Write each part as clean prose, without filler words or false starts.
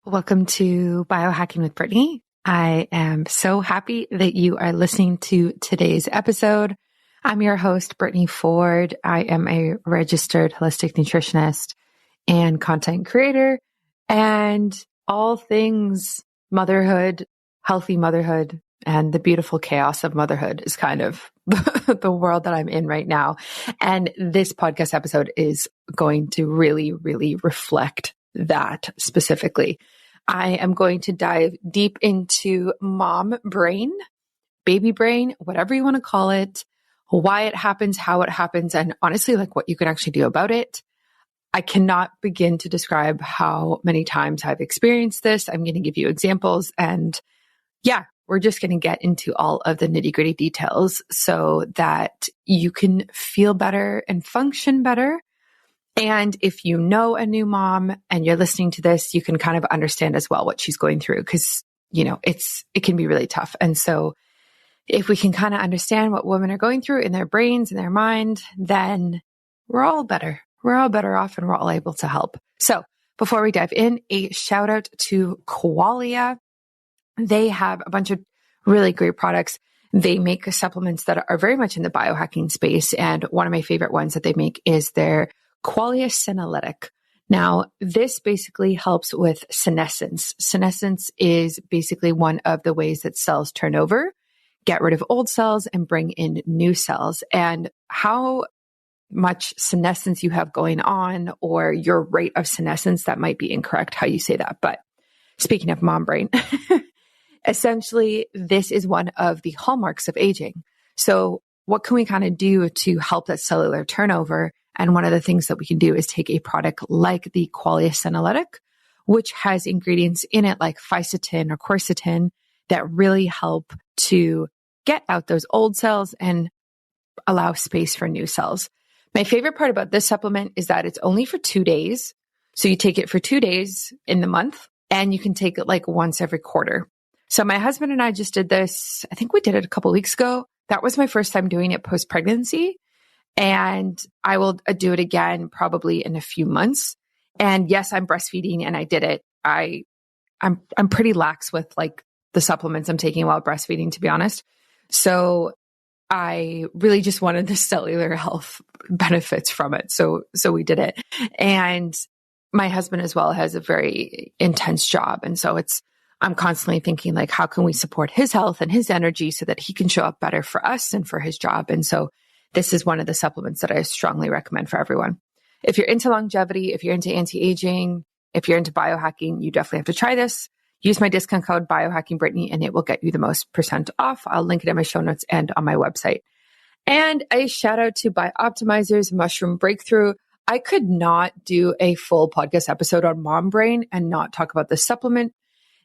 Welcome to Biohacking with Brittany. I am so happy that you are listening to today's episode. I'm your host, Brittany Ford. I am a registered holistic nutritionist and content creator, and all things motherhood, healthy motherhood, and the beautiful chaos of motherhood is kind of the world that I'm in right now. And this podcast episode is going to really, really reflect that specifically. I am going to dive deep into mom brain, baby brain, whatever you want to call it, why it happens, how it happens, and honestly, like what you can actually do about it. I cannot begin to describe how many times I've experienced this. I'm going to give you examples, and yeah, we're just going to get into all of the nitty-gritty details so that you can feel better and function better. And if you know a new mom and you're listening to this, you can kind of understand as well what she's going through, because, you know, it can be really tough. And so if we can kind of understand what women are going through in their brains and their mind, then we're all better. We're all better off and we're all able to help. So before we dive in, a shout out to Qualia. They have a bunch of really great products. They make supplements that are very much in the biohacking space. And one of my favorite ones that they make is their Qualia Senolytic. Now, this basically helps with senescence. Senescence is basically one of the ways that cells turn over, get rid of old cells, and bring in new cells. And how much senescence you have going on, or your rate of senescence, that might be incorrect how you say that. But speaking of mom brain, essentially, this is one of the hallmarks of aging. So what can we kind of do to help that cellular turnover? And one of the things that we can do is take a product like the Qualia Senolytic, which has ingredients in it like fisetin or quercetin that really help to get out those old cells and allow space for new cells. My favorite part about this supplement is that it's only for 2 days. So you take it for 2 days in the month, and you can take it like once every quarter. So my husband and I just did this. I think we did it a couple weeks ago. That was my first time doing it post-pregnancy. And I will do it again probably in a few months. And yes, I'm breastfeeding and I did it. I'm pretty lax with like the supplements I'm taking while breastfeeding, to be honest. So I really just wanted the cellular health benefits from it. So we did it. And my husband as well has a very intense job. And so I'm constantly thinking like, how can we support his health and his energy so that he can show up better for us and for his job? And so this is one of the supplements that I strongly recommend for everyone. If you're into longevity, if you're into anti-aging, if you're into biohacking, you definitely have to try this. Use my discount code BIOHACKINGBRITTANY and it will get you the most % off. I'll link it in my show notes and on my website. And a shout out to Bioptimizer's Mushroom Breakthrough. I could not do a full podcast episode on mom brain and not talk about this supplement.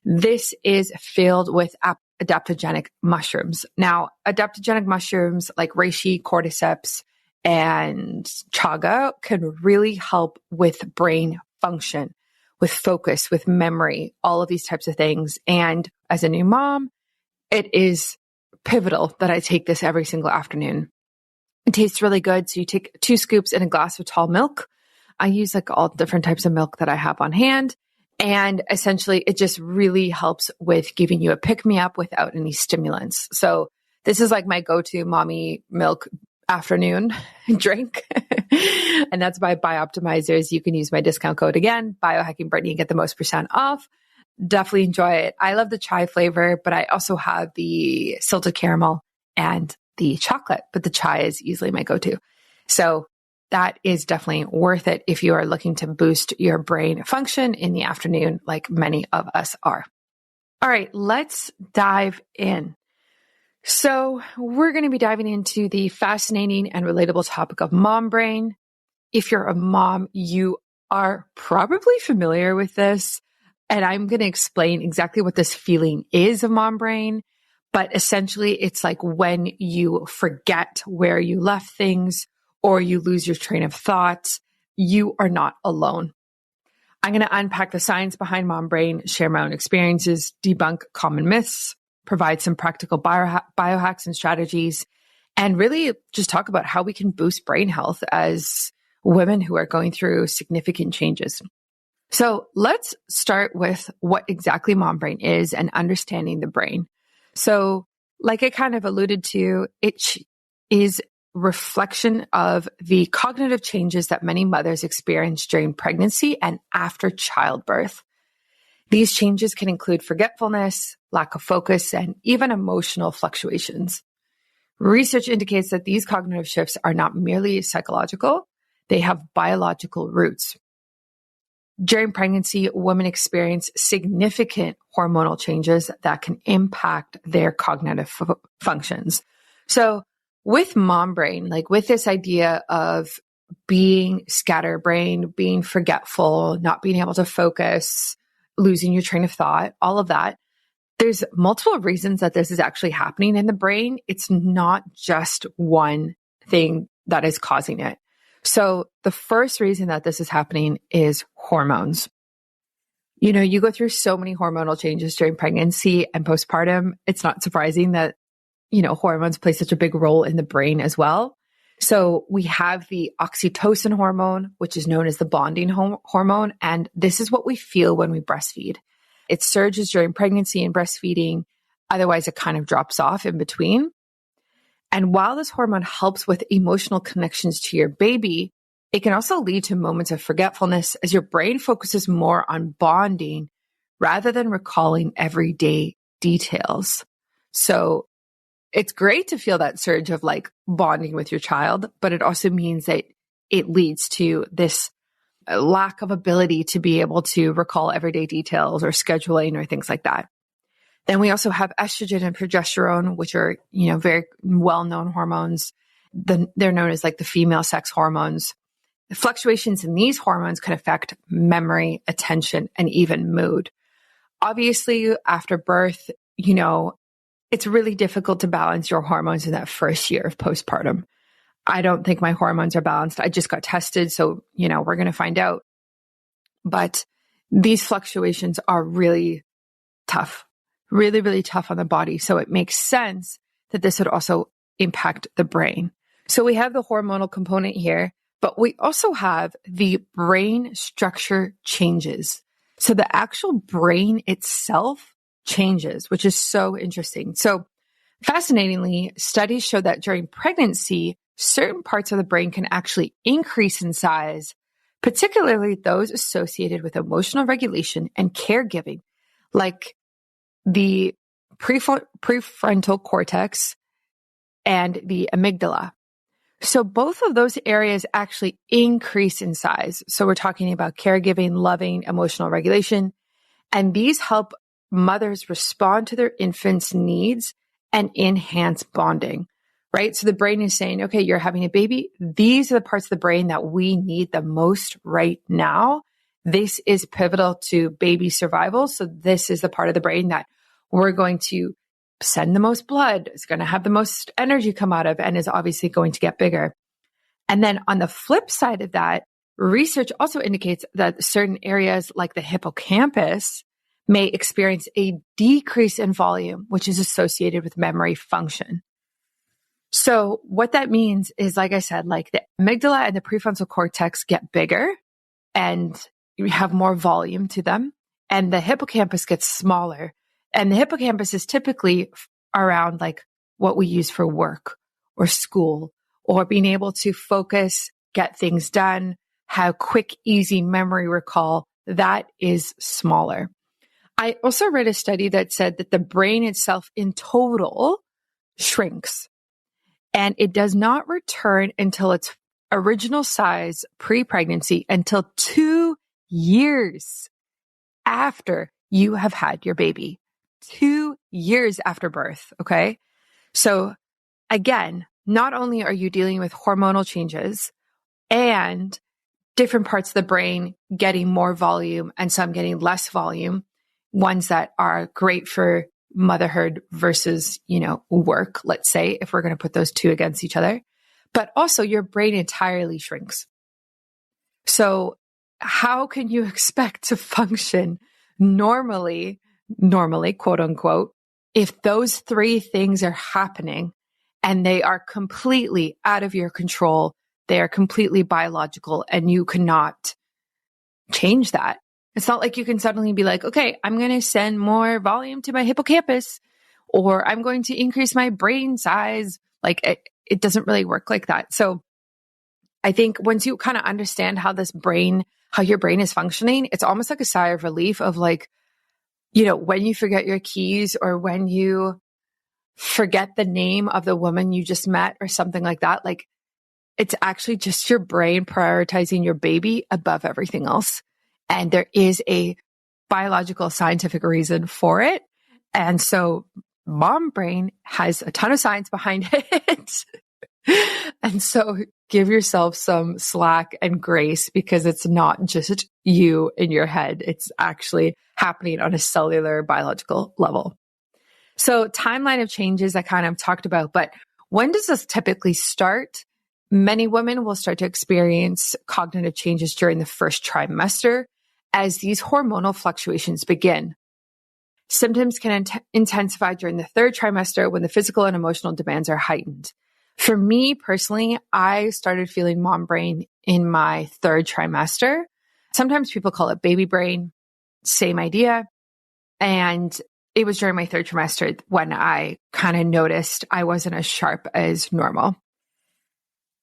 This is filled with adaptogenic mushrooms. Now, adaptogenic mushrooms like reishi, cordyceps, and chaga can really help with brain function, with focus, with memory, all of these types of things. And as a new mom, it is pivotal that I take this every single afternoon. It tastes really good. So you take 2 scoops in a glass of tall milk. I use like all different types of milk that I have on hand. And essentially, it just really helps with giving you a pick-me-up without any stimulants. So this is like my go-to mommy milk afternoon drink. And that's by Bioptimizers. You can use my discount code again, BioHackingBrittany, and get the most % off. Definitely enjoy it. I love the chai flavor, but I also have the salted caramel and the chocolate, but the chai is easily my go-to. So that is definitely worth it if you are looking to boost your brain function in the afternoon, like many of us are. All right, let's dive in. So we're going to be diving into the fascinating and relatable topic of mom brain. If you're a mom, you are probably familiar with this, and I'm going to explain exactly what this feeling is of mom brain. But essentially, it's like when you forget where you left things, or you lose your train of thought, you are not alone. I'm going to unpack the science behind mom brain, share my own experiences, debunk common myths, provide some practical biohacks and strategies, and really just talk about how we can boost brain health as women who are going through significant changes. So let's start with what exactly mom brain is and understanding the brain. So like I kind of alluded to, it is reflection of the cognitive changes that many mothers experience during pregnancy and after childbirth. These changes can include forgetfulness, lack of focus, and even emotional fluctuations. Research indicates that these cognitive shifts are not merely psychological, they have biological roots. During pregnancy, women experience significant hormonal changes that can impact their cognitive functions. So with mom brain, like with this idea of being scatterbrained, being forgetful, not being able to focus, losing your train of thought, all of that, there's multiple reasons that this is actually happening in the brain. It's not just one thing that is causing it. So the first reason that this is happening is hormones. You know, you go through so many hormonal changes during pregnancy and postpartum. It's not surprising that, you know, hormones play such a big role in the brain as well. So we have the oxytocin hormone, which is known as the bonding hormone. And this is what we feel when we breastfeed. It surges during pregnancy and breastfeeding. Otherwise, it kind of drops off in between. And while this hormone helps with emotional connections to your baby, it can also lead to moments of forgetfulness as your brain focuses more on bonding rather than recalling everyday details. So it's great to feel that surge of like bonding with your child, but it also means that it leads to this lack of ability to be able to recall everyday details or scheduling or things like that. Then we also have estrogen and progesterone, which are, you know, very well-known hormones. They're known as like the female sex hormones. The fluctuations in these hormones can affect memory, attention, and even mood. Obviously, after birth, you know, it's really difficult to balance your hormones in that first year of postpartum. I don't think my hormones are balanced. I just got tested, so, you know, we're going to find out. But these fluctuations are really tough. Really, really tough on the body. So it makes sense that this would also impact the brain. So we have the hormonal component here, but we also have the brain structure changes. So the actual brain itself changes, which is so interesting. So fascinatingly, studies show that during pregnancy, certain parts of the brain can actually increase in size, particularly those associated with emotional regulation and caregiving, like the prefrontal cortex and the amygdala. So both of those areas actually increase in size. So we're talking about caregiving, loving, emotional regulation, and these help mothers respond to their infants' needs and enhance bonding, right? So the brain is saying, okay, you're having a baby. These are the parts of the brain that we need the most right now. This is pivotal to baby survival. So this is the part of the brain that we're going to send the most blood, is going to have the most energy come out of, and is obviously going to get bigger. And then on the flip side of that, research also indicates that certain areas like the hippocampus may experience a decrease in volume, which is associated with memory function. So what that means is, like I said, like the amygdala and the prefrontal cortex get bigger and you have more volume to them, and the hippocampus gets smaller. And the hippocampus is typically around like what we use for work or school or being able to focus, get things done, have quick, easy memory recall. That is smaller. I also read a study that said that the brain itself in total shrinks, and it does not return until its original size pre-pregnancy until 2 years after you have had your baby. 2 years after birth. Okay. So again, not only are you dealing with hormonal changes and different parts of the brain getting more volume and some getting less volume, ones that are great for motherhood versus, you know, work, let's say, if we're going to put those two against each other, but also your brain entirely shrinks. So how can you expect to function normally, quote unquote, if those three things are happening and they are completely out of your control, they are completely biological and you cannot change that? It's not like you can suddenly be like, okay, I'm going to send more volume to my hippocampus, or I'm going to increase my brain size. Like it doesn't really work like that. So I think once you kind of understand how your brain is functioning, it's almost like a sigh of relief of like, when you forget your keys or when you forget the name of the woman you just met or something like that, like it's actually just your brain prioritizing your baby above everything else. And there is a biological scientific reason for it. And so mom brain has a ton of science behind it. And so give yourself some slack and grace, because it's not just you in your head. It's actually happening on a cellular biological level. So timeline of changes I kind of talked about, but when does this typically start? Many women will start to experience cognitive changes during the first trimester as these hormonal fluctuations begin. Symptoms can intensify during the third trimester when the physical and emotional demands are heightened. For me personally, I started feeling mom brain in my third trimester. Sometimes people call it baby brain, same idea. And it was during my third trimester when I kind of noticed I wasn't as sharp as normal.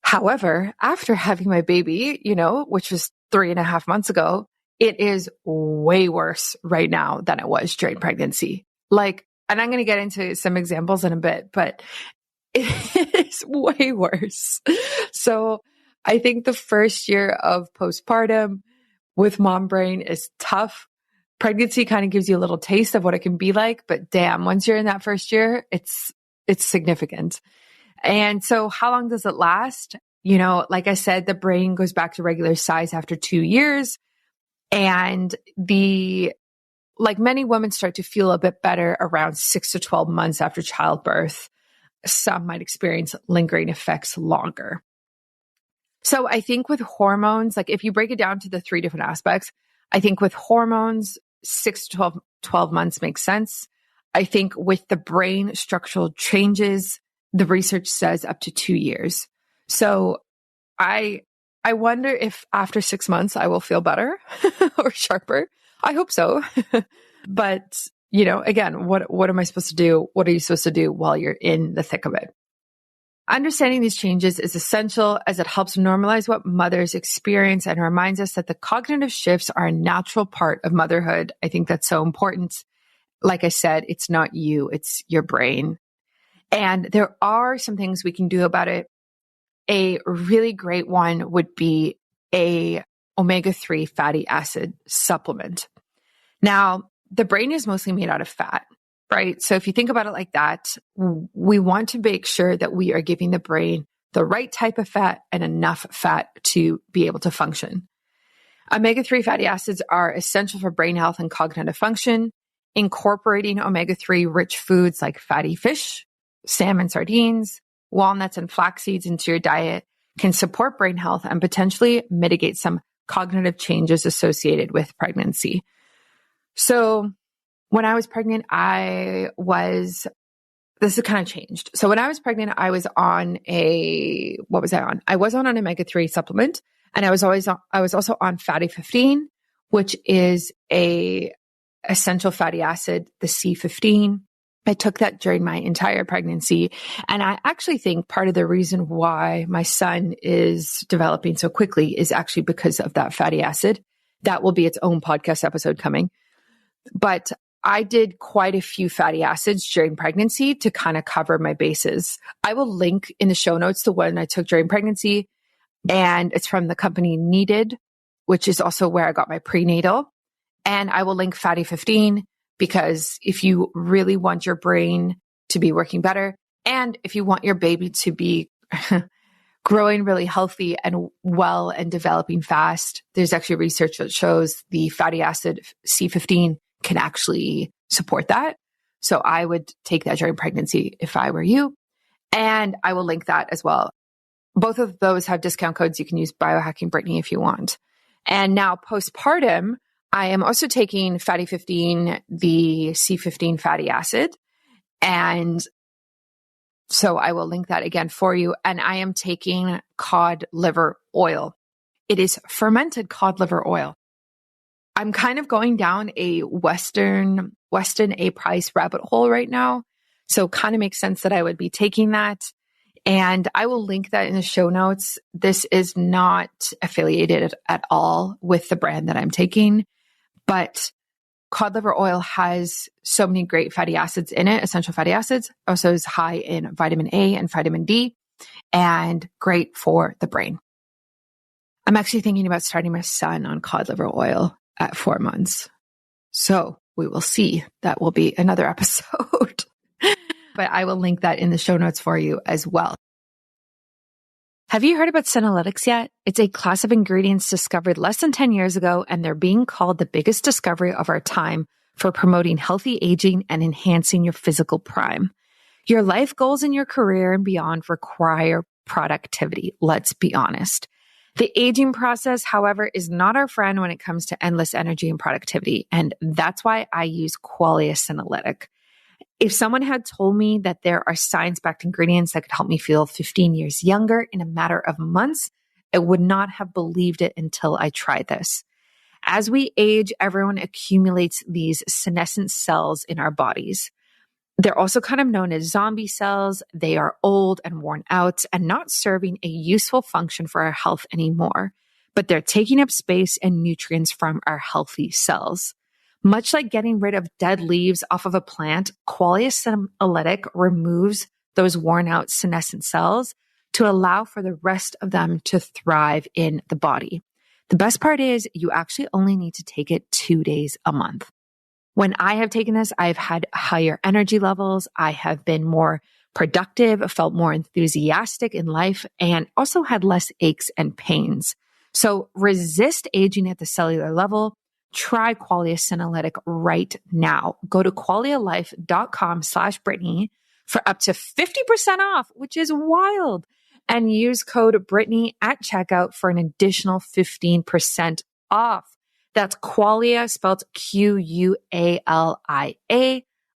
However, after having my baby, which was 3.5 months ago, it is way worse right now than it was during pregnancy. And I'm going to get into some examples in a bit, but it is way worse. So I think the first year of postpartum with mom brain is tough. Pregnancy kind of gives you a little taste of what it can be like, but damn, once you're in that first year, it's significant. And so how long does it last? Like I said, the brain goes back to regular size after 2 years. And many women start to feel a bit better around 6 to 12 months after childbirth. Some might experience lingering effects longer. So I think with hormones, if you break it down to the 3 different aspects, I think with hormones, 6 to 12 months makes sense. I think with the brain structural changes, the research says up to 2 years. So I wonder if after 6 months I will feel better or sharper. I hope so. But, again, what am I supposed to do? What are you supposed to do while you're in the thick of it? Understanding these changes is essential as it helps normalize what mothers experience and reminds us that the cognitive shifts are a natural part of motherhood. I think that's so important. Like I said, it's not you, it's your brain. And there are some things we can do about it. A really great one would be a omega-3 fatty acid supplement. Now, the brain is mostly made out of fat, right? So if you think about it like that, we want to make sure that we are giving the brain the right type of fat and enough fat to be able to function. Omega-3 fatty acids are essential for brain health and cognitive function. Incorporating omega-3 rich foods like fatty fish, salmon, sardines, walnuts, and flax seeds into your diet can support brain health and potentially mitigate some cognitive changes associated with pregnancy. So when I was pregnant, this has kind of changed. So when I was pregnant, I was on what was I on? I was on an omega-3 supplement, and I was also on fatty 15, which is a essential fatty acid, the C15. I took that during my entire pregnancy. And I actually think part of the reason why my son is developing so quickly is actually because of that fatty acid. That will be its own podcast episode coming. But I did quite a few fatty acids during pregnancy to kind of cover my bases. I will link in the show notes the one I took during pregnancy, and it's from the company Needed, which is also where I got my prenatal. And I will link fatty 15 because if you really want your brain to be working better, and if you want your baby to be growing really healthy and well and developing fast, there's actually research that shows the fatty acid C15 can actually support that. So I would take that during pregnancy if I were you. And I will link that as well. Both of those have discount codes. You can use BioHackingBrittany if you want. And now postpartum, I am also taking fatty 15, the C15 fatty acid. And so I will link that again for you. And I am taking cod liver oil. It is fermented cod liver oil. I'm kind of going down a Weston A. Price rabbit hole right now. So kind of makes sense that I would be taking that. And I will link that in the show notes. This is not affiliated at all with the brand that I'm taking, but cod liver oil has so many great fatty acids in it, essential fatty acids. Also is high in vitamin A and vitamin D and great for the brain. I'm actually thinking about starting my son on cod liver oil at 4 months. So we will see. That will be another episode. But I will link that in the show notes for you as well. Have you heard about senolytics yet? It's a class of ingredients discovered less than 10 years ago, and they're being called the biggest discovery of our time for promoting healthy aging and enhancing your physical prime. Your life goals in your career and beyond require productivity. Let's be honest. The aging process, however, is not our friend when it comes to endless energy and productivity. And that's why I use Qualia Senolytic. If someone had told me that there are science-backed ingredients that could help me feel 15 years younger in a matter of months, I would not have believed it until I tried this. As we age, everyone accumulates these senescent cells in our bodies. They're also kind of known as zombie cells. They are old and worn out and not serving a useful function for our health anymore, but they're taking up space and nutrients from our healthy cells. Much like getting rid of dead leaves off of a plant, Qualia Senolytic removes those worn out senescent cells to allow for the rest of them to thrive in the body. The best part is you actually only need to take it 2 days a month. When I have taken this, I've had higher energy levels. I have been more productive, felt more enthusiastic in life, and also had less aches and pains. So resist aging at the cellular level. Try Qualia Senolytic right now. Go to qualialife.com/Brittany for up to 50% off, which is wild. And use code Brittany at checkout for an additional 15% off. That's Qualia, spelled Qualia,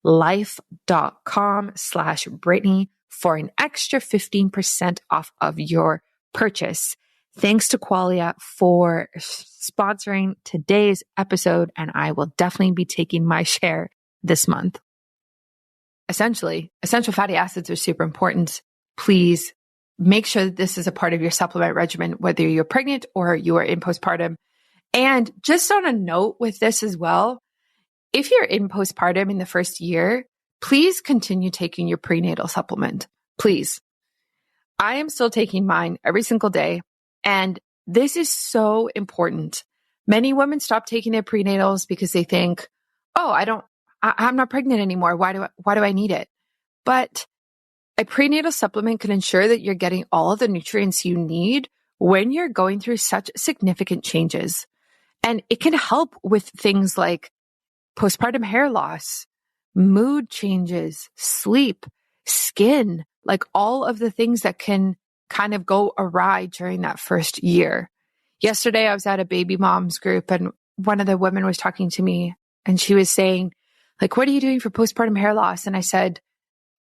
life.com/Brittany for an extra 15% off of your purchase. Thanks to Qualia for sponsoring today's episode, and I will definitely be taking my share this month. Essentially, essential fatty acids are super important. Please make sure that this is a part of your supplement regimen, whether you're pregnant or you are in postpartum. And just on a note with this as well, if you're in postpartum in the first year, please continue taking your prenatal supplement. Please. I am still taking mine every single day. And this is so important. Many women stop taking their prenatals because they think, oh, I'm not pregnant anymore. Why do I need it? But a prenatal supplement can ensure that you're getting all of the nutrients you need when you're going through such significant changes. And it can help with things like postpartum hair loss, mood changes, sleep, skin, like all of the things that can kind of go awry during that first year. Yesterday, I was at a baby moms group and one of the women was talking to me and she was saying, like, what are you doing for postpartum hair loss? And I said,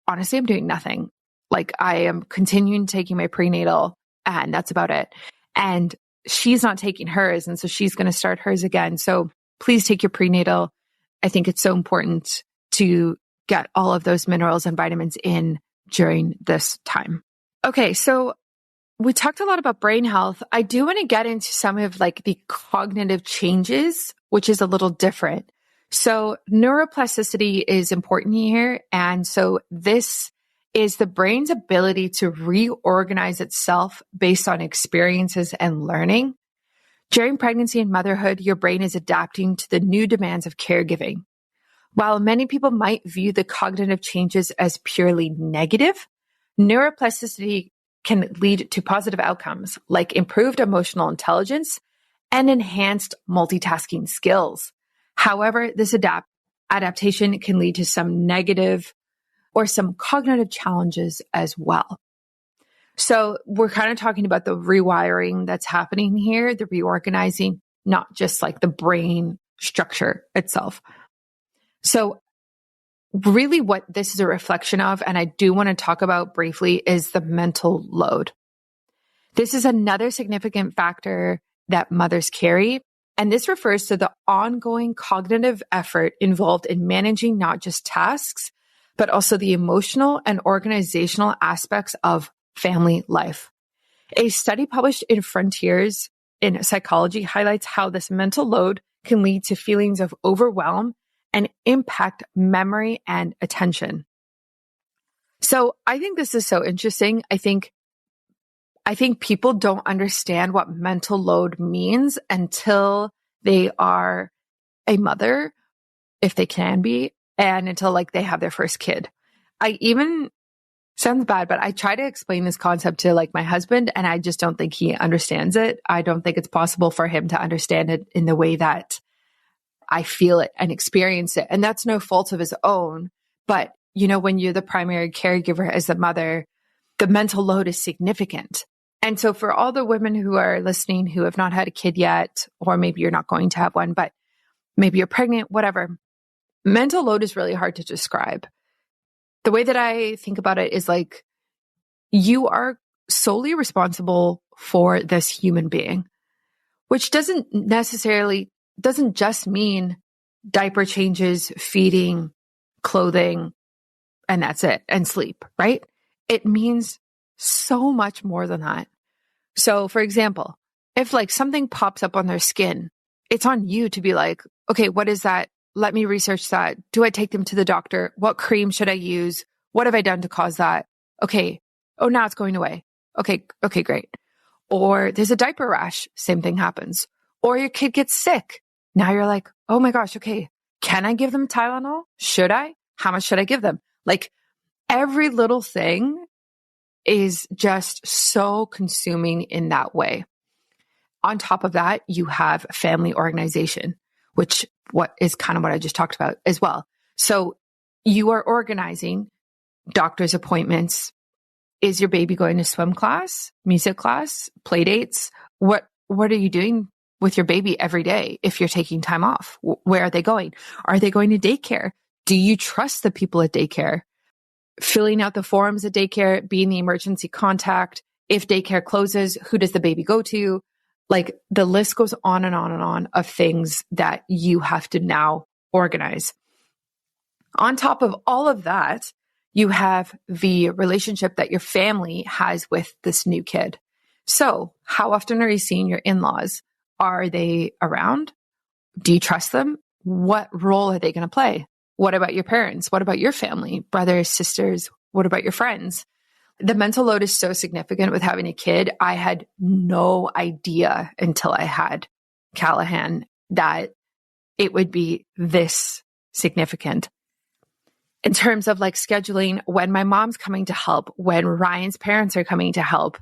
honestly, I'm doing nothing. Like, I am continuing taking my prenatal and that's about it. And she's not taking hers. And so she's going to start hers again. So please take your prenatal. I think it's so important to get all of those minerals and vitamins in during this time. Okay. So we talked a lot about brain health. I do want to get into some of like the cognitive changes, which is a little different. So neuroplasticity is important here. And so this is the brain's ability to reorganize itself based on experiences and learning. During pregnancy and motherhood, your brain is adapting to the new demands of caregiving. While many people might view the cognitive changes as purely negative, neuroplasticity can lead to positive outcomes like improved emotional intelligence and enhanced multitasking skills. However, this adaptation can lead to some negative or some cognitive challenges as well. So we're kind of talking about the rewiring that's happening here, the reorganizing, not just like the brain structure itself. So really what this is a reflection of, and I do want to talk about briefly, is the mental load. This is another significant factor that mothers carry. And this refers to the ongoing cognitive effort involved in managing not just tasks, but also the emotional and organizational aspects of family life. A study published in Frontiers in Psychology highlights how this mental load can lead to feelings of overwhelm and impact memory and attention. So I think this is so interesting. I think people don't understand what mental load means until they are a mother, if they can be, and until like they have their first kid. Sounds bad, but I try to explain this concept to like my husband, and I just don't think he understands it. I don't think it's possible for him to understand it in the way that I feel it and experience it. And that's no fault of his own. But, when you're the primary caregiver as the mother, the mental load is significant. And so for all the women who are listening who have not had a kid yet, or maybe you're not going to have one, but maybe you're pregnant, whatever, mental load is really hard to describe. The way that I think about it is like, you are solely responsible for this human being, which doesn't just mean diaper changes, feeding, clothing, and that's it, and sleep, right? It means so much more than that. So for example, if like something pops up on their skin, it's on you to be like, okay, what is that? Let me research that. Do I take them to the doctor? What cream should I use? What have I done to cause that? Okay. Oh, now it's going away. Okay, great. Or there's a diaper rash. Same thing happens. Or your kid gets sick. Now you're like, oh my gosh, okay. Can I give them Tylenol? Should I? How much should I give them? Like every little thing is just so consuming in that way. On top of that, you have family organization, which is kind of what I just talked about as well. So you are organizing doctor's appointments. Is your baby going to swim class, music class, play dates? What are you doing with your baby every day if you're taking time off? Where are they going? Are they going to daycare? Do you trust the people at daycare? Filling out the forms at daycare, being the emergency contact. If daycare closes, who does the baby go to? Like the list goes on and on and on of things that you have to now organize. On top of all of that, you have the relationship that your family has with this new kid. So how often are you seeing your in-laws? Are they around? Do you trust them? What role are they going to play? What about your parents? What about your family, brothers, sisters? What about your friends? The mental load is so significant with having a kid. I had no idea until I had Callahan that it would be this significant. In terms of like scheduling, when my mom's coming to help, when Ryan's parents are coming to help,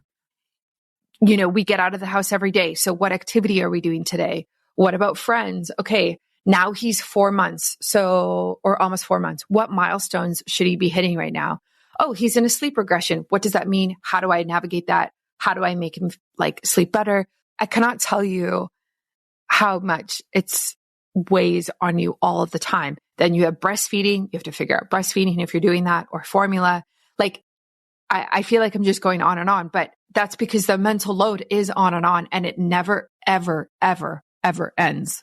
we get out of the house every day. So what activity are we doing today? What about friends? Okay, now he's 4 months. Or almost 4 months. What milestones should he be hitting right now? Oh, he's in a sleep regression. What does that mean? How do I navigate that? How do I make him like sleep better? I cannot tell you how much it's weighs on you all of the time. Then you have breastfeeding. You have to figure out breastfeeding if you're doing that, or formula. Like I feel like I'm just going on and on, but that's because the mental load is on, and it never, ever, ever, ever ends.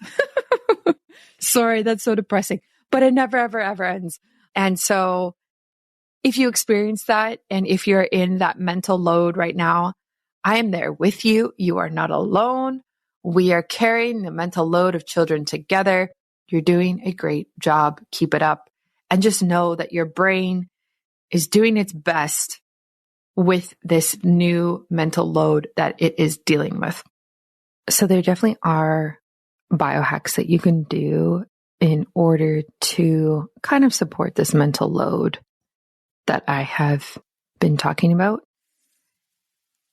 Sorry, that's so depressing, but it never, ever, ever ends. And so if you experience that, and if you're in that mental load right now, I am there with you. You are not alone. We are carrying the mental load of children together. You're doing a great job. Keep it up. And just know that your brain is doing its best with this new mental load that it is dealing with. So there definitely are biohacks that you can do in order to kind of support this mental load that I have been talking about.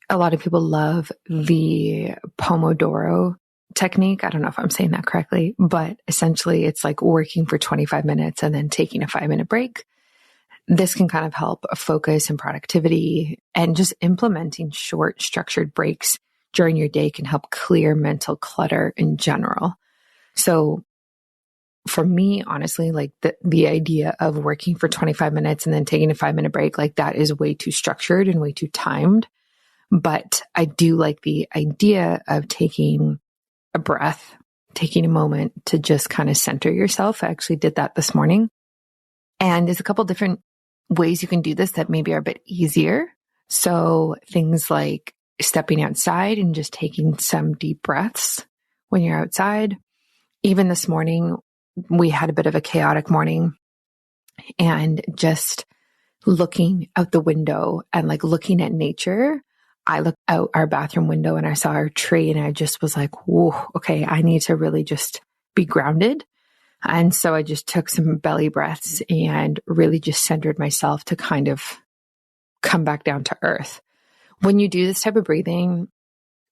A lot of people love the Pomodoro technique. I don't know if I'm saying that correctly, but essentially it's like working for 25 minutes and then taking a 5-minute break. This can kind of help focus and productivity, and just implementing short structured breaks during your day can help clear mental clutter in general. So for me, honestly, like the idea of working for 25 minutes and then taking a 5-minute break, like that is way too structured and way too timed. But I do like the idea of taking a breath, taking a moment to just kind of center yourself. I actually did that this morning. And there's a couple different ways you can do this that maybe are a bit easier. So things like stepping outside and just taking some deep breaths when you're outside. Even this morning, we had a bit of a chaotic morning, and just looking out the window and like looking at nature. I looked out our bathroom window and I saw our tree, and I just was like, whoa, okay, I need to really just be grounded. And so I just took some belly breaths and really just centered myself to kind of come back down to earth. When you do this type of breathing,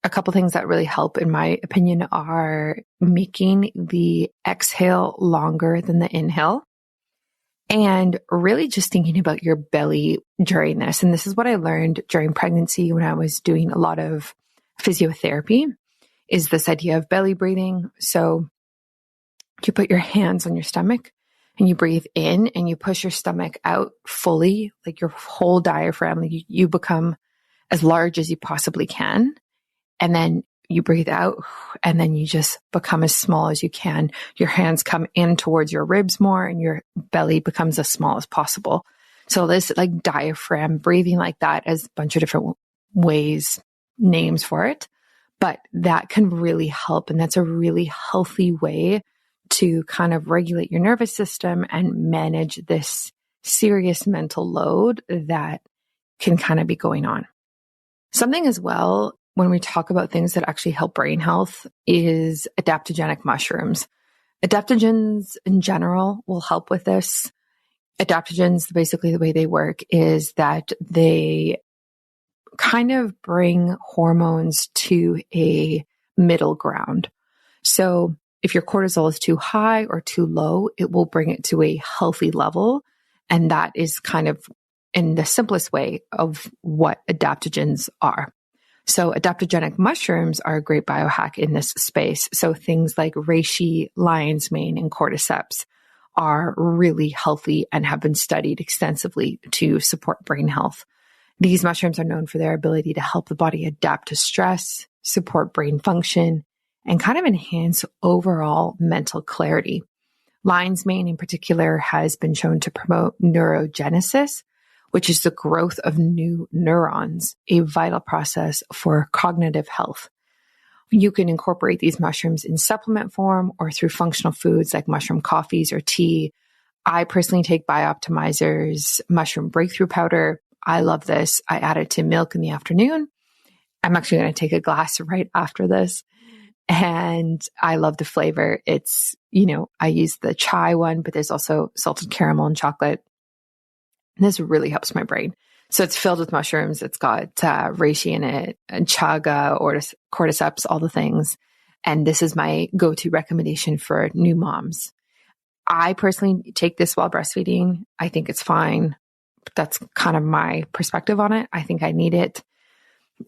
a couple things that really help, in my opinion, are making the exhale longer than the inhale, and really just thinking about your belly during this. And this is what I learned during pregnancy when I was doing a lot of physiotherapy, is this idea of belly breathing. So you put your hands on your stomach and you breathe in and you push your stomach out fully, like your whole diaphragm. Like you become as large as you possibly can. And then you breathe out, and then you just become as small as you can. Your hands come in towards your ribs more, and your belly becomes as small as possible. So this like diaphragm breathing like that, as a bunch of different ways, names for it, but that can really help. And that's a really healthy way to kind of regulate your nervous system and manage this serious mental load that can kind of be going on. Something as well, when we talk about things that actually help brain health, is adaptogenic mushrooms. Adaptogens in general will help with this. Adaptogens, basically the way they work is that they kind of bring hormones to a middle ground. So if your cortisol is too high or too low, it will bring it to a healthy level. And that is kind of in the simplest way of what adaptogens are. So adaptogenic mushrooms are a great biohack in this space. So things like reishi, lion's mane, and cordyceps are really healthy and have been studied extensively to support brain health. These mushrooms are known for their ability to help the body adapt to stress, support brain function, and kind of enhance overall mental clarity. Lion's mane in particular has been shown to promote neurogenesis, which is the growth of new neurons, a vital process for cognitive health. You can incorporate these mushrooms in supplement form or through functional foods like mushroom coffees or tea. I personally take Bioptimizer's mushroom breakthrough powder. I love this. I add it to milk in the afternoon. I'm actually going to take a glass right after this. And I love the flavor. It's, I use the chai one, but there's also salted caramel and chocolate. And this really helps my brain. So it's filled with mushrooms. It's got reishi in it, and chaga, or cordyceps, all the things. And this is my go-to recommendation for new moms. I personally take this while breastfeeding. I think it's fine. That's kind of my perspective on it. I think I need it.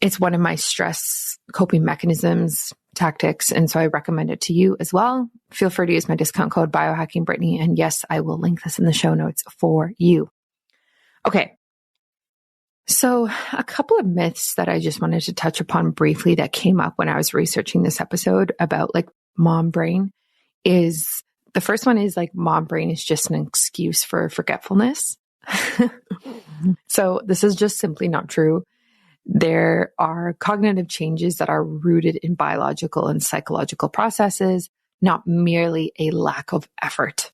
It's one of my stress coping mechanisms, tactics. And so I recommend it to you as well. Feel free to use my discount code BIOHACKINGBRITTANY. And yes, I will link this in the show notes for you. Okay. So a couple of myths that I just wanted to touch upon briefly that came up when I was researching this episode about like mom brain is, the first one is like mom brain is just an excuse for forgetfulness. So this is just simply not true. There are cognitive changes that are rooted in biological and psychological processes, not merely a lack of effort.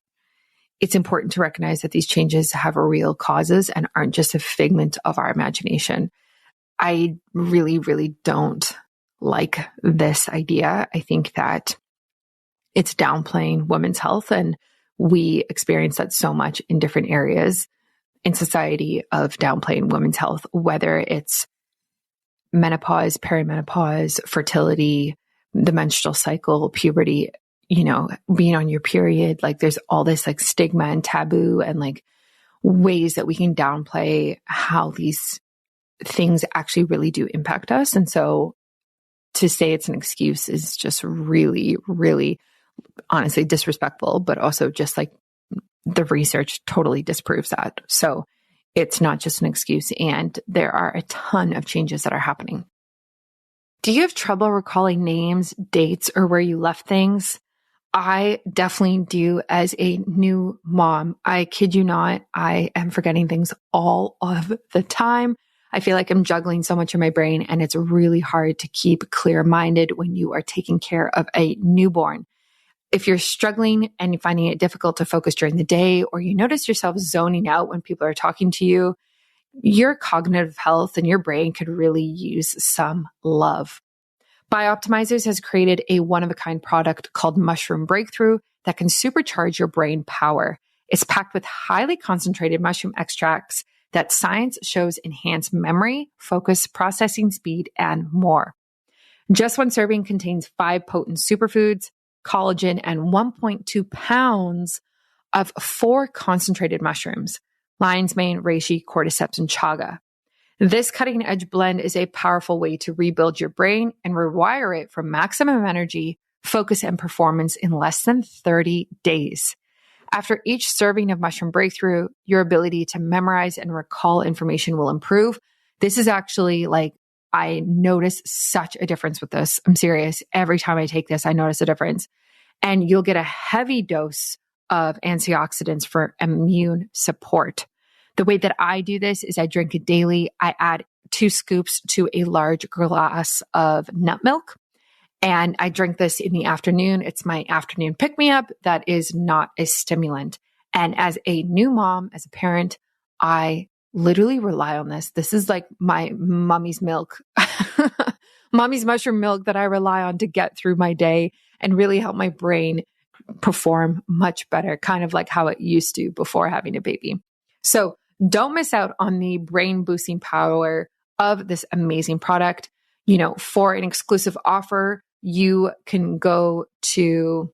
It's important to recognize that these changes have real causes and aren't just a figment of our imagination. I really, really don't like this idea. I think that it's downplaying women's health, and we experience that so much in different areas in society of downplaying women's health, whether it's menopause, perimenopause, fertility, the menstrual cycle, puberty, being on your period. Like there's all this like stigma and taboo and like ways that we can downplay how these things actually really do impact us. And so to say it's an excuse is just really, really honestly disrespectful, but also just like the research totally disproves that. So it's not just an excuse, and there are a ton of changes that are happening. Do you have trouble recalling names, dates, or where you left things? I definitely do as a new mom. I kid you not, I am forgetting things all of the time. I feel like I'm juggling so much in my brain, and it's really hard to keep clear-minded when you are taking care of a newborn. If you're struggling and you're finding it difficult to focus during the day, or you notice yourself zoning out when people are talking to you, your cognitive health and your brain could really use some love. Bioptimizers has created a one-of-a-kind product called Mushroom Breakthrough that can supercharge your brain power. It's packed with highly concentrated mushroom extracts that science shows enhance memory, focus, processing speed, and more. Just one serving contains 5 potent superfoods, collagen, and 1.2 pounds of 4 concentrated mushrooms: lion's mane, reishi, cordyceps, and chaga. This cutting-edge blend is a powerful way to rebuild your brain and rewire it for maximum energy, focus, and performance in less than 30 days. After each serving of Mushroom Breakthrough, your ability to memorize and recall information will improve. This is actually I notice such a difference with this. I'm serious. Every time I take this, I notice a difference. And you'll get a heavy dose of antioxidants for immune support. The way that I do this is I drink it daily. I add 2 scoops to a large glass of nut milk, and I drink this in the afternoon. It's my afternoon pick-me-up that is not a stimulant. And as a new mom, as a parent, I literally rely on this. This is like my mommy's milk, mommy's mushroom milk that I rely on to get through my day and really help my brain perform much better, kind of like how it used to before having a baby. So don't miss out on the brain boosting power of this amazing product. For an exclusive offer, you can go to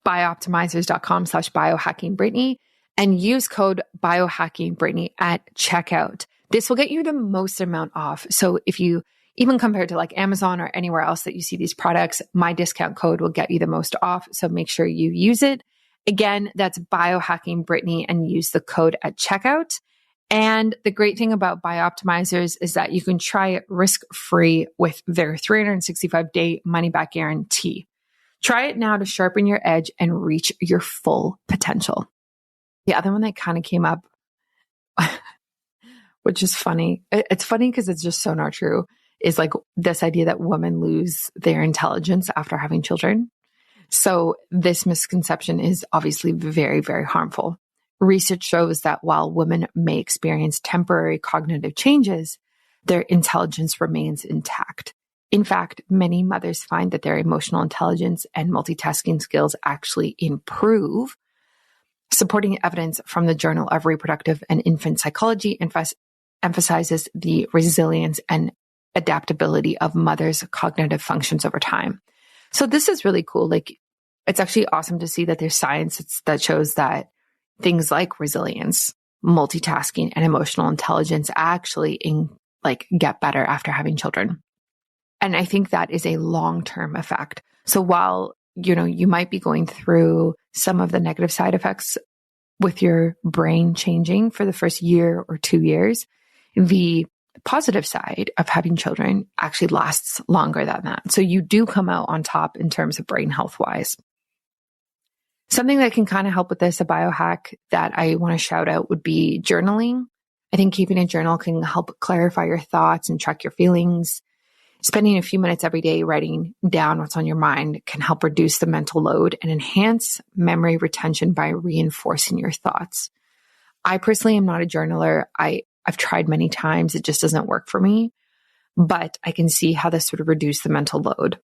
bioptimizers.com/biohackingbrittany and use code biohackingbrittany at checkout. This will get you the most amount off. So if you even compared to like Amazon or anywhere else that you see these products, my discount code will get you the most off. So make sure you use it. Again, that's biohackingbrittany and use the code at checkout. And the great thing about Bioptimizers is that you can try it risk-free with their 365-day money-back guarantee. Try it now to sharpen your edge and reach your full potential. The other one that kind of came up, which is funny. It's funny because it's just so not true, is like this idea that women lose their intelligence after having children. So this misconception is obviously very, very harmful. Research shows that while women may experience temporary cognitive changes, their intelligence remains intact. In fact, many mothers find that their emotional intelligence and multitasking skills actually improve. Supporting evidence from the Journal of Reproductive and Infant Psychology emphasizes the resilience and adaptability of mothers' cognitive functions over time. So this is really cool. It's actually awesome to see that there's science that shows that things like resilience, multitasking, and emotional intelligence actually get better after having children. And I think that is a long-term effect. So while, you might be going through some of the negative side effects with your brain changing for the first year or 2 years, the positive side of having children actually lasts longer than that. So you do come out on top in terms of brain health wise. Something that can kind of help with this, a biohack that I want to shout out would be journaling. I think keeping a journal can help clarify your thoughts and track your feelings. Spending a few minutes every day writing down what's on your mind can help reduce the mental load and enhance memory retention by reinforcing your thoughts. I personally am not a journaler. I've tried many times. It just doesn't work for me, but I can see how this would reduce the mental load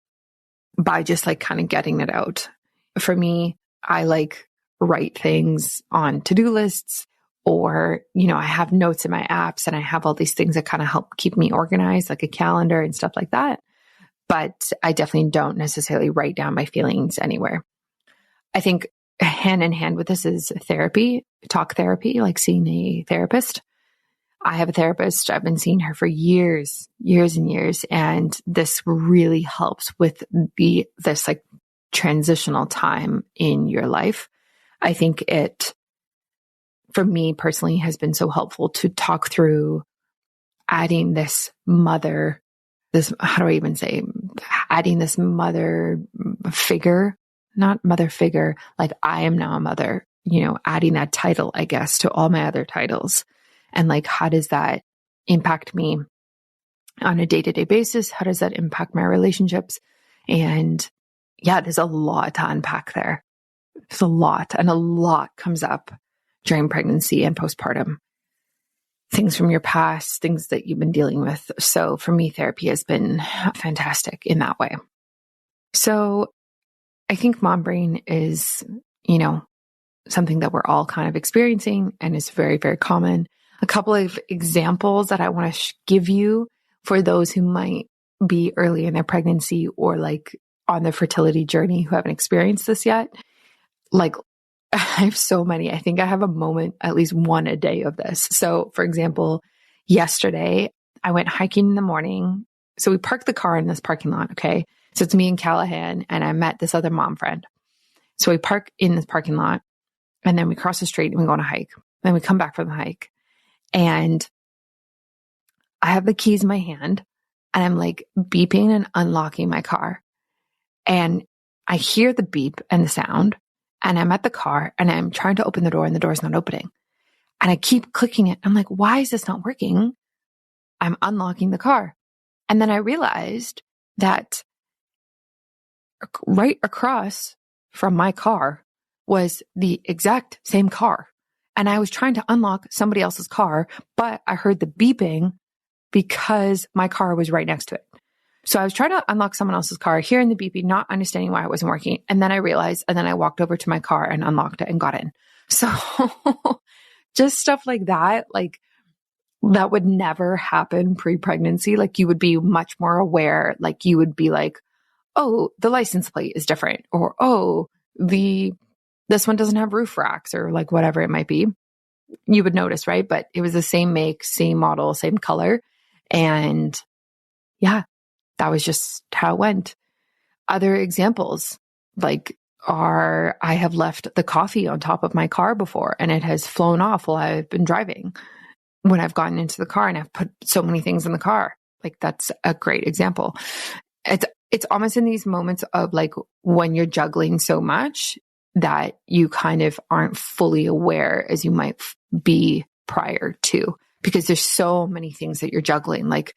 by just kind of getting it out. For me, I write things on to-do lists, or, I have notes in my apps and I have all these things that kind of help keep me organized, like a calendar and stuff like that. But I definitely don't necessarily write down my feelings anywhere. I think hand in hand with this is therapy, talk therapy, like seeing a therapist. I have a therapist. I've been seeing her for years and years. And this really helps with this transitional time in your life. I think it, for me personally, has been so helpful to talk through adding this mother figure not mother figure, like I am now a mother, adding that title, I guess, to all my other titles. And like, how does that impact me on a day-to-day basis? How does that impact my relationships? And yeah, there's a lot to unpack there. There's a lot, and a lot comes up during pregnancy and postpartum. Things from your past, things that you've been dealing with. So for me, therapy has been fantastic in that way. So I think mom brain is, something that we're all kind of experiencing and is very, very common. A couple of examples that I want to give you for those who might be early in their pregnancy or like on their fertility journey who haven't experienced this yet. Like, I have so many. I think I have a moment, at least one a day of this. So for example, yesterday I went hiking in the morning. So we parked the car in this parking lot. Okay. So it's me and Callahan, and I met this other mom friend. So we park in this parking lot, and then we cross the street and we go on a hike. Then we come back from the hike, and I have the keys in my hand, and I'm like beeping and unlocking my car. And I hear the beep and the sound, and I'm at the car and I'm trying to open the door and the door's not opening. And I keep clicking it. I'm like, why is this not working? I'm unlocking the car. And then I realized that right across from my car was the exact same car. And I was trying to unlock somebody else's car, but I heard the beeping because my car was right next to it. So I was trying to unlock someone else's car, hearing the beeping, not understanding why it wasn't working. And then I realized, and then I walked over to my car and unlocked it and got in. So just stuff like that, like that would never happen pre-pregnancy. Like you would be much more aware. Like you would be like, oh, the license plate is different, or, oh, this one doesn't have roof racks, or like whatever it might be. You would notice, right? But it was the same make, same model, same color. And yeah, that was just how it went. Other examples like I have left the coffee on top of my car before, and it has flown off while I've been driving. When I've gotten into the car and I've put so many things in the car, like that's a great example. It's almost in these moments of like when you're juggling so much that you kind of aren't fully aware as you might be prior to, because there's so many things that you're juggling, like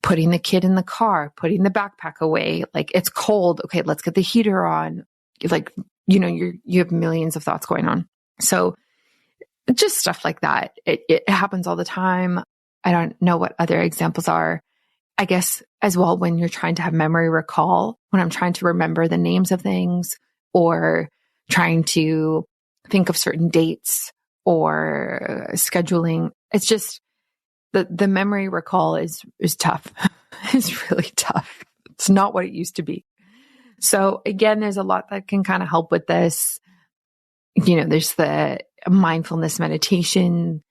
putting the kid in the car, putting the backpack away, like it's cold. Okay, let's get the heater on. Like, you have millions of thoughts going on. So just stuff like that. It happens all the time. I don't know what other examples are. I guess as well, when you're trying to have memory recall, when I'm trying to remember the names of things or trying to think of certain dates or scheduling, it's just the memory recall is tough. It's really tough. It's not what it used to be. So again, there's a lot that can kind of help with this. There's the mindfulness meditation.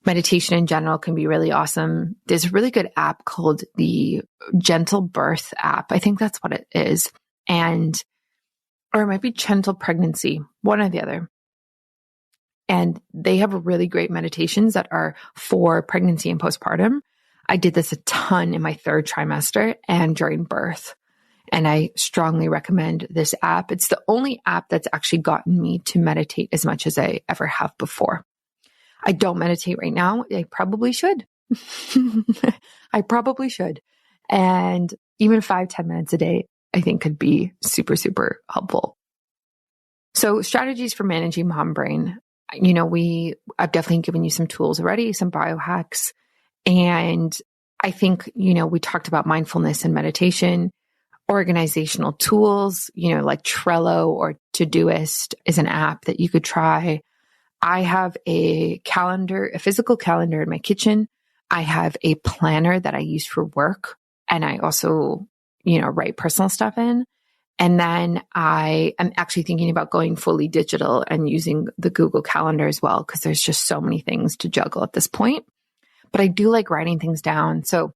Meditation in general can be really awesome. There's a really good app called the Gentle Birth app. I think that's what it is. Or it might be Gentle Pregnancy, one or the other. And they have really great meditations that are for pregnancy and postpartum. I did this a ton in my third trimester and during birth. And I strongly recommend this app. It's the only app that's actually gotten me to meditate as much as I ever have before. I don't meditate right now. I probably should. I probably should. And even 5-10 minutes a day, I think could be super, super helpful. So strategies for managing mom brain. I've definitely given you some tools already, some biohacks. And I think, we talked about mindfulness and meditation, organizational tools, like Trello or Todoist is an app that you could try. I have a physical calendar in my kitchen. I have a planner that I use for work. And I also, write personal stuff in. And then I am actually thinking about going fully digital and using the Google Calendar as well, because there's just so many things to juggle at this point. But I do like writing things down. So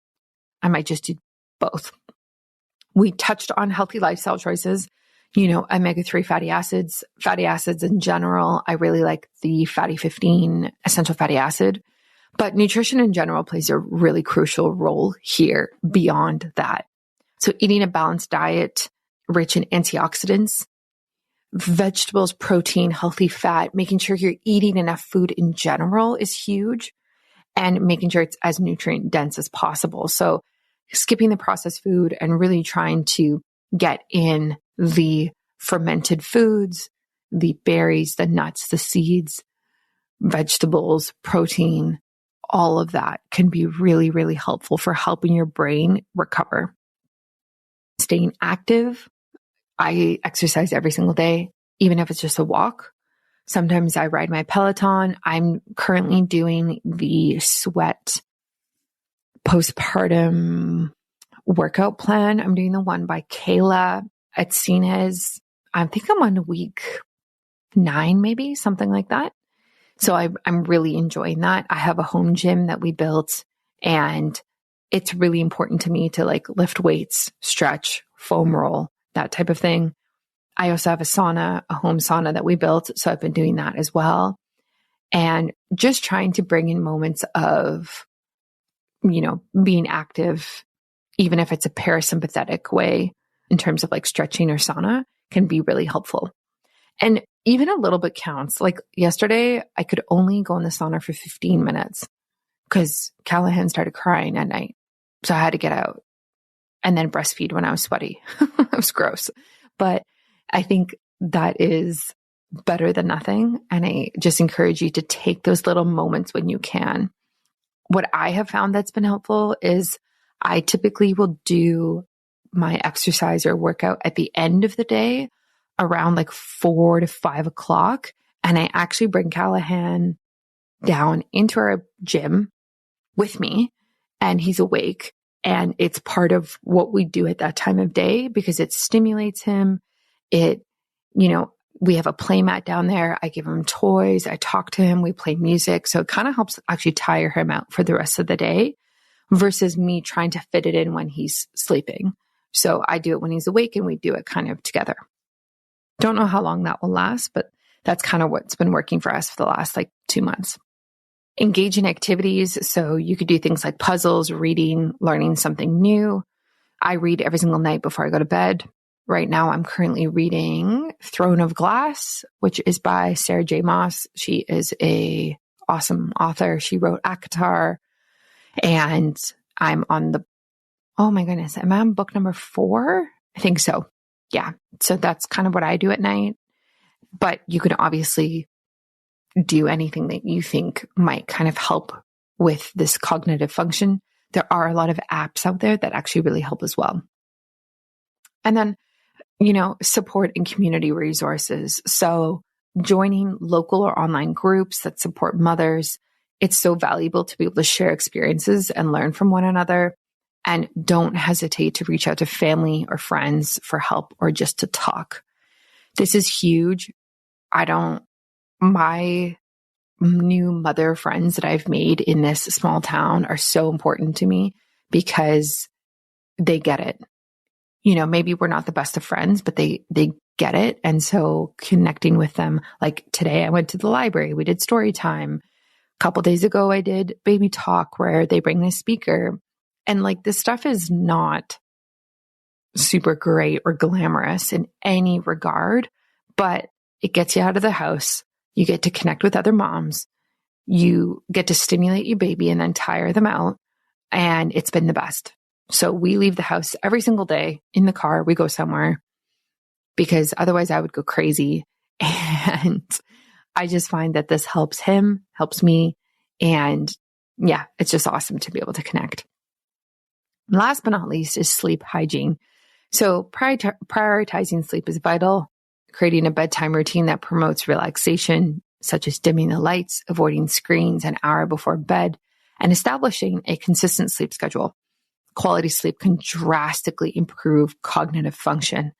I might just do both. We touched on healthy lifestyle choices, omega-3 fatty acids in general. I really like the fatty 15 essential fatty acid, but nutrition in general plays a really crucial role here beyond that. So eating a balanced diet, rich in antioxidants, vegetables, protein, healthy fat, making sure you're eating enough food in general is huge, and making sure it's as nutrient dense as possible. So skipping the processed food and really trying to get in the fermented foods, the berries, the nuts, the seeds, vegetables, protein, all of that can be really, really helpful for helping your brain recover. Staying active. I exercise every single day, even if it's just a walk. Sometimes I ride my Peloton. I'm currently doing the Sweat postpartum workout plan. I'm doing the one by Kayla at Cena's. I think I'm on week 9, maybe something like that. So I'm really enjoying that. I have a home gym that we built, and it's really important to me to like lift weights, stretch, foam roll, that type of thing. I also have a sauna, a home sauna that we built. So I've been doing that as well. And just trying to bring in moments of, being active, even if it's a parasympathetic way in terms of like stretching or sauna, can be really helpful. And even a little bit counts. Like yesterday, I could only go in the sauna for 15 minutes because Callahan started crying at night. So I had to get out and then breastfeed when I was sweaty. It was gross. But I think that is better than nothing. And I just encourage you to take those little moments when you can. What I have found that's been helpful is I typically will do my exercise or workout at the end of the day around like 4 to 5 o'clock. And I actually bring Callahan down into our gym with me, and he's awake. And it's part of what we do at that time of day because it stimulates him. We have a play mat down there. I give him toys. I talk to him. We play music. So it kind of helps actually tire him out for the rest of the day versus me trying to fit it in when he's sleeping. So I do it when he's awake, and we do it kind of together. Don't know how long that will last, but that's kind of what's been working for us for the last 2 months. Engage in activities. So you could do things like puzzles, reading, learning something new. I read every single night before I go to bed. Right now, I'm currently reading Throne of Glass, which is by Sarah J. Maas. She is a awesome author. She wrote ACOTAR, and I'm on oh my goodness, am I on book number 4? I think so. Yeah. So that's kind of what I do at night. But you can obviously do anything that you think might kind of help with this cognitive function. There are a lot of apps out there that actually really help as well. And then, support and community resources. So joining local or online groups that support mothers, it's so valuable to be able to share experiences and learn from one another. And don't hesitate to reach out to family or friends for help or just to talk. This is huge. My new mother friends that I've made in this small town are so important to me because they get it. Maybe we're not the best of friends, but they get it. And so connecting with them, like today I went to the library, we did story time. A couple days ago, I did baby talk where they bring the speaker. And this stuff is not super great or glamorous in any regard, but it gets you out of the house. You get to connect with other moms. You get to stimulate your baby and then tire them out. And it's been the best. So we leave the house every single day in the car. We go somewhere because otherwise I would go crazy. And I just find that this helps him, helps me. And yeah, it's just awesome to be able to connect. Last but not least is sleep hygiene. So prioritizing sleep is vital. Creating a bedtime routine that promotes relaxation, such as dimming the lights, avoiding screens an hour before bed, and establishing a consistent sleep schedule. Quality sleep can drastically improve cognitive function.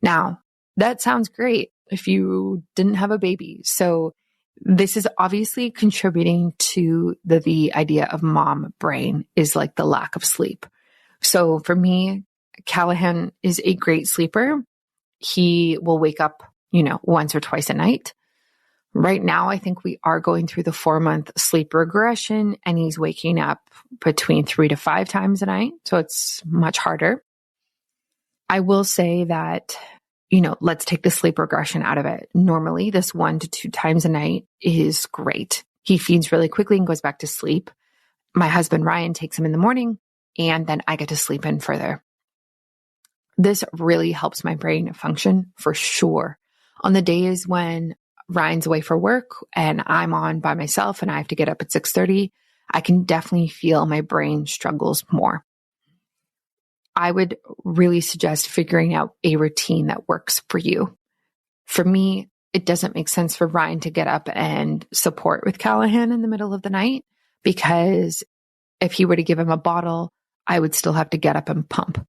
Now, that sounds great if you didn't have a baby. So this is obviously contributing to the idea of mom brain is the lack of sleep. So for me, Callahan is a great sleeper. He will wake up, once or twice a night. Right now, I think we are going through the 4-month sleep regression, and he's waking up between 3 to 5 times a night. So it's much harder. I will say that let's take the sleep regression out of it. Normally, this 1 to 2 times a night is great. He feeds really quickly and goes back to sleep. My husband, Ryan, takes him in the morning, and then I get to sleep in further. This really helps my brain function for sure. On the days when Ryan's away for work and I'm on by myself and I have to get up at 6:30, I can definitely feel my brain struggles more. I would really suggest figuring out a routine that works for you. For me, it doesn't make sense for Ryan to get up and support with Callahan in the middle of the night, because if he were to give him a bottle, I would still have to get up and pump.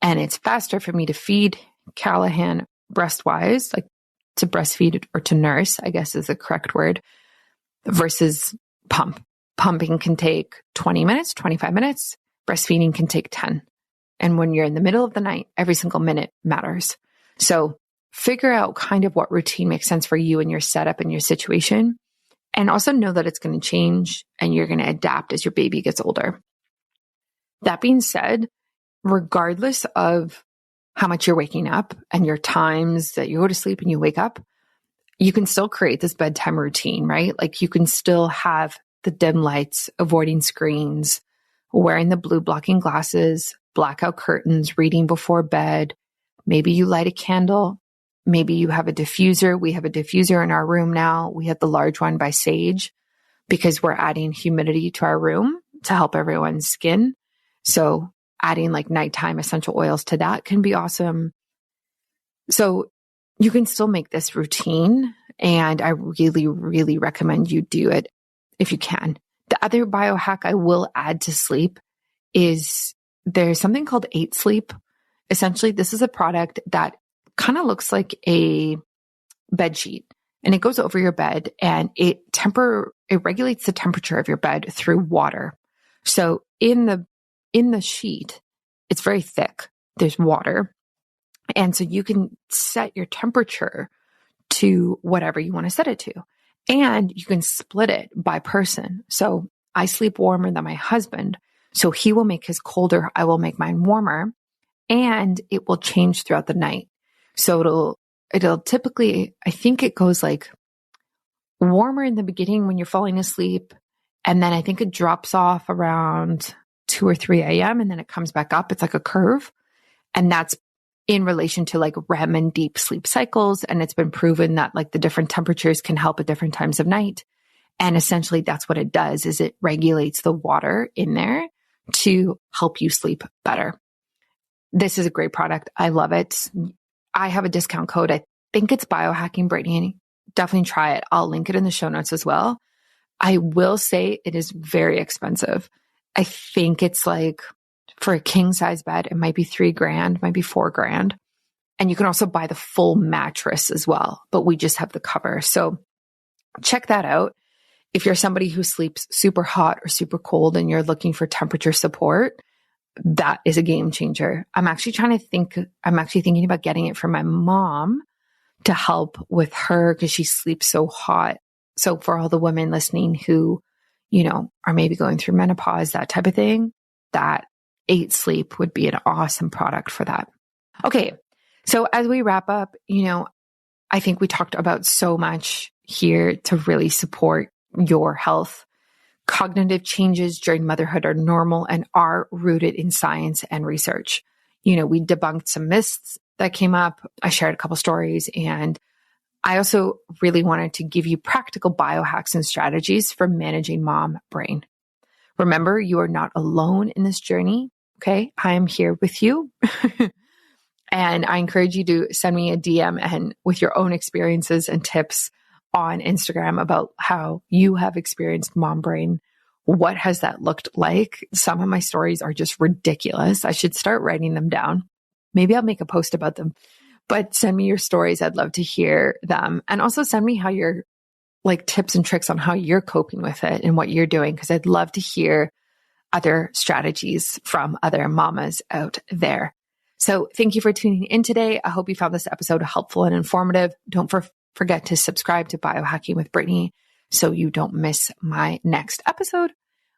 And it's faster for me to feed Callahan breast-wise, like to breastfeed or to nurse, I guess is the correct word, versus pump. Pumping can take 20 minutes, 25 minutes. Breastfeeding can take 10. And when you're in the middle of the night, every single minute matters. So figure out kind of what routine makes sense for you and your setup and your situation. And also know that it's going to change and you're going to adapt as your baby gets older. That being said, regardless of how much you're waking up and your times that you go to sleep and you wake up, you can still create this bedtime routine, right? Like you can still have the dim lights, avoiding screens, wearing the blue blocking glasses, blackout curtains, reading before bed. Maybe you light a candle. Maybe you have a diffuser. We have a diffuser in our room now. We have the large one by Sage because we're adding humidity to our room to help everyone's skin. So adding like nighttime essential oils to that can be awesome. So you can still make this routine, and I really, really recommend you do it if you can. The other biohack I will add to sleep is there's something called EightSleep. Essentially, this is a product that kind of looks like a bed sheet, and it goes over your bed and it regulates the temperature of your bed through water. So in the sheet, it's very thick. There's water. And so you can set your temperature to whatever you want to set it to. And you can split it by person. So I sleep warmer than my husband. So he will make his colder. I will make mine warmer. And it will change throughout the night. So it'll typically, I think it goes like warmer in the beginning when you're falling asleep. And then I think it drops off around 2 or 3 a.m. and then it comes back up. It's like a curve. And that's in relation to like REM and deep sleep cycles. And it's been proven that like the different temperatures can help at different times of night. And essentially that's what it does, is it regulates the water in there to help you sleep better. This is a great product. I love it. I have a discount code. I think it's BIOHACKINGBRITTANY. Definitely try it. I'll link it in the show notes as well. I will say it is very expensive. I think it's like for a king size bed, it might be $3,000, might be $4,000. And you can also buy the full mattress as well, but we just have the cover. So check that out. If you're somebody who sleeps super hot or super cold and you're looking for temperature support, that is a game changer. I'm actually thinking about getting it for my mom to help with her because she sleeps so hot. So for all the women listening who, are maybe going through menopause, that type of thing, that EightSleep would be an awesome product for that. Okay. So as we wrap up, I think we talked about so much here to really support your health. Cognitive changes during motherhood are normal and are rooted in science and research. We debunked some myths that came up. I shared a couple stories, and I also really wanted to give you practical biohacks and strategies for managing mom brain. Remember, you are not alone in this journey. Okay. I am here with you. And I encourage you to send me a DM and with your own experiences and tips on Instagram about how you have experienced mom brain. What has that looked like? Some of my stories are just ridiculous. I should start writing them down. Maybe I'll make a post about them, but send me your stories. I'd love to hear them. And also send me how your tips and tricks on how you're coping with it and what you're doing. Cause I'd love to hear other strategies from other mamas out there. So thank you for tuning in today. I hope you found this episode helpful and informative. Don't forget to subscribe to Biohacking with Brittany so you don't miss my next episode,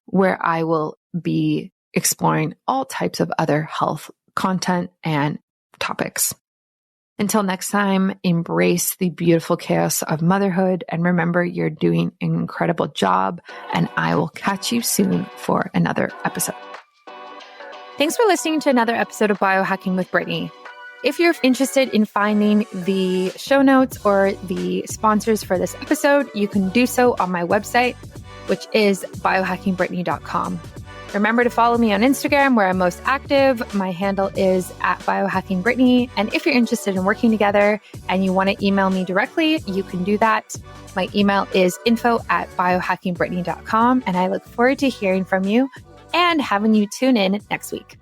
where I will be exploring all types of other health content and topics. Until next time, embrace the beautiful chaos of motherhood and remember you're doing an incredible job, and I will catch you soon for another episode. Thanks for listening to another episode of Biohacking with Brittany. If you're interested in finding the show notes or the sponsors for this episode, you can do so on my website, which is biohackingbrittany.com. Remember to follow me on Instagram, where I'm most active. My handle is @biohackingbrittany. And if you're interested in working together and you want to email me directly, you can do that. My email is info@biohackingbrittany.com. And I look forward to hearing from you and having you tune in next week.